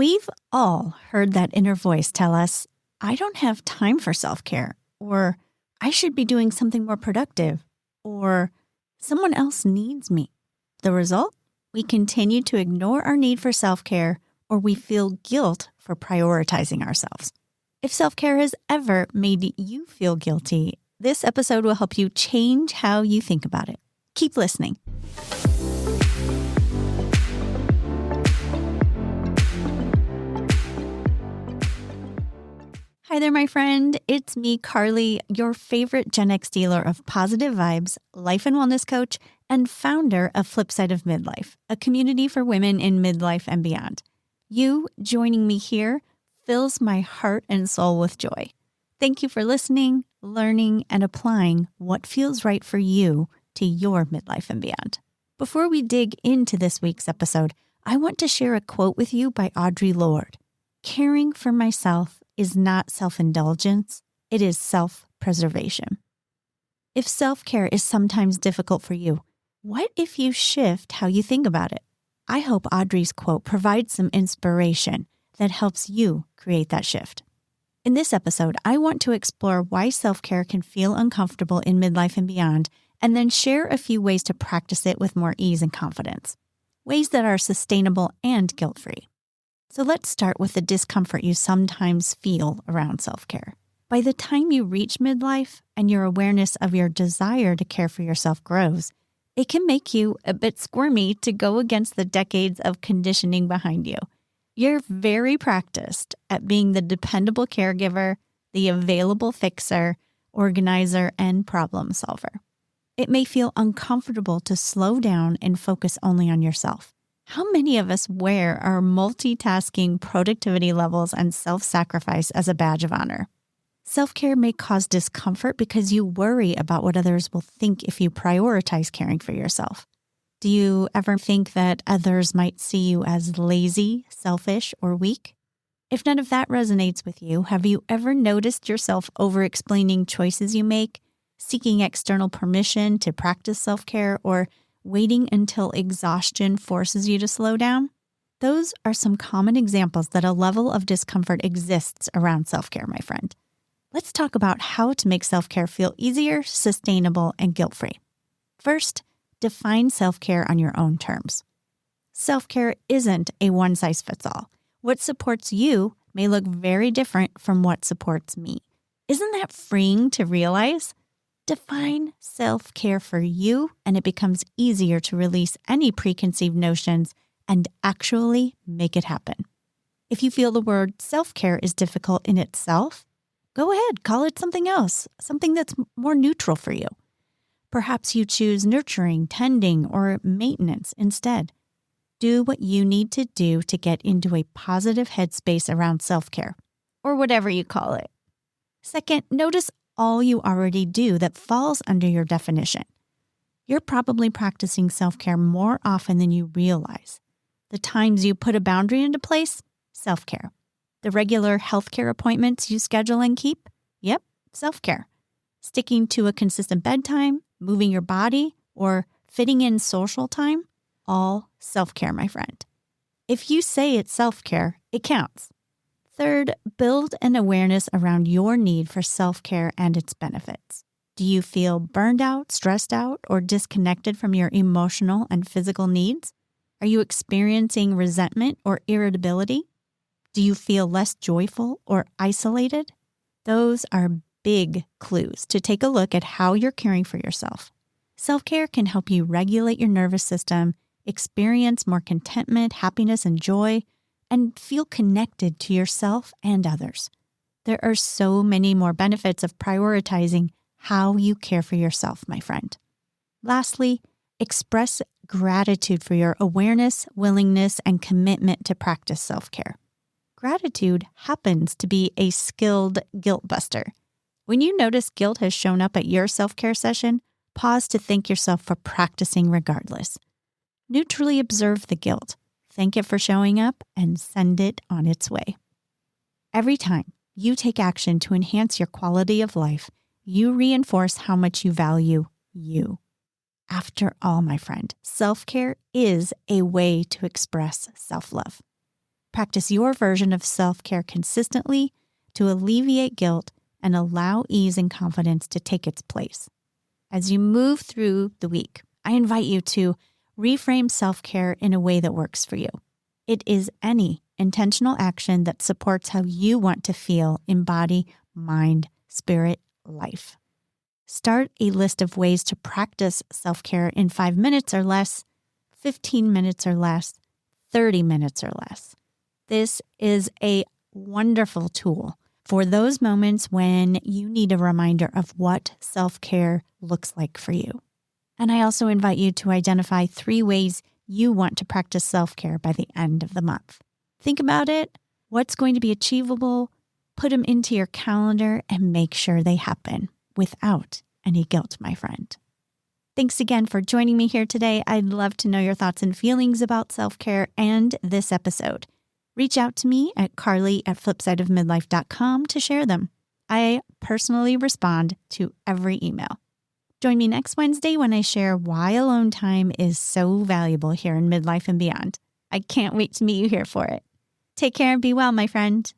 We've all heard that inner voice tell us, I don't have time for self-care, or I should be doing something more productive, or someone else needs me. The result? We continue to ignore our need for self-care, or we feel guilt for prioritizing ourselves. If self-care has ever made you feel guilty, this episode will help you change how you think about it. Keep listening. Hi there, my friend. It's me, Karli, your favorite Gen X dealer of positive vibes, life and wellness coach, and founder of Flipside of Midlife, a community for women in midlife and beyond. You joining me here fills my heart and soul with joy. Thank you for listening, learning, and applying what feels right for you to your midlife and beyond. Before we dig into this week's episode, I want to share a quote with you by Audre Lorde. Caring for myself is not self-indulgence, it is self-preservation. If self-care is sometimes difficult for you, what if you shift how you think about it? I hope Audre's quote provides some inspiration that helps you create that shift. In this episode, I want to explore why self-care can feel uncomfortable in midlife and beyond, and then share a few ways to practice it with more ease and confidence. Ways that are sustainable and guilt-free. So let's start with the discomfort you sometimes feel around self-care. By the time you reach midlife and your awareness of your desire to care for yourself grows, it can make you a bit squirmy to go against the decades of conditioning behind you. You're very practiced at being the dependable caregiver, the available fixer, organizer, and problem solver. It may feel uncomfortable to slow down and focus only on yourself. How many of us wear our multitasking productivity levels and self-sacrifice as a badge of honor? Self-care may cause discomfort because you worry about what others will think if you prioritize caring for yourself. Do you ever think that others might see you as lazy, selfish, or weak? If none of that resonates with you, have you ever noticed yourself over-explaining choices you make, seeking external permission to practice self-care, or waiting until exhaustion forces you to slow down? Those are some common examples that a level of discomfort exists around self-care, my friend. Let's talk about how to make self-care feel easier, sustainable, and guilt-free. First, define self-care on your own terms. Self-care isn't a one-size-fits-all. What supports you may look very different from what supports me. Isn't that freeing to realize? Define self-care for you, and it becomes easier to release any preconceived notions and actually make it happen. If you feel the word self-care is difficult in itself, go ahead, call it something else, something that's more neutral for you. Perhaps you choose nurturing, tending, or maintenance instead. Do what you need to do to get into a positive headspace around self-care, or whatever you call it. Second, notice all you already do that falls under your definition. You're probably practicing self-care more often than you realize. The times you put a boundary into place, self-care. The regular healthcare appointments you schedule and keep, yep, self-care. Sticking to a consistent bedtime, moving your body, or fitting in social time, all self-care, my friend. If you say it's self-care, it counts. Third, build an awareness around your need for self-care and its benefits. Do you feel burned out, stressed out, or disconnected from your emotional and physical needs? Are you experiencing resentment or irritability? Do you feel less joyful or isolated? Those are big clues to take a look at how you're caring for yourself. Self-care can help you regulate your nervous system, experience more contentment, happiness, and joy, and feel connected to yourself and others. There are so many more benefits of prioritizing how you care for yourself, my friend. Lastly, express gratitude for your awareness, willingness, and commitment to practice self-care. Gratitude happens to be a skilled guilt buster. When you notice guilt has shown up at your self-care session, pause to thank yourself for practicing regardless. Neutrally observe the guilt. Thank it for showing up and send it on its way. Every time you take action to enhance your quality of life, you reinforce how much you value you. After all, my friend, self-care is a way to express self-love. Practice your version of self-care consistently to alleviate guilt and allow ease and confidence to take its place. As you move through the week, I invite you to reframe self-care in a way that works for you. It is any intentional action that supports how you want to feel in body, mind, spirit, life. Start a list of ways to practice self-care in 5 minutes or less, 15 minutes or less, 30 minutes or less. This is a wonderful tool for those moments when you need a reminder of what self-care looks like for you. And I also invite you to identify 3 ways you want to practice self-care by the end of the month. Think about it, what's going to be achievable, put them into your calendar, and make sure they happen without any guilt, my friend. Thanks again for joining me here today. I'd love to know your thoughts and feelings about self-care and this episode. Reach out to me at Karli@flipsideofmidlife.com to share them. I personally respond to every email. Join me next Wednesday when I share why alone time is so valuable here in midlife and beyond. I can't wait to meet you here for it. Take care and be well, my friend.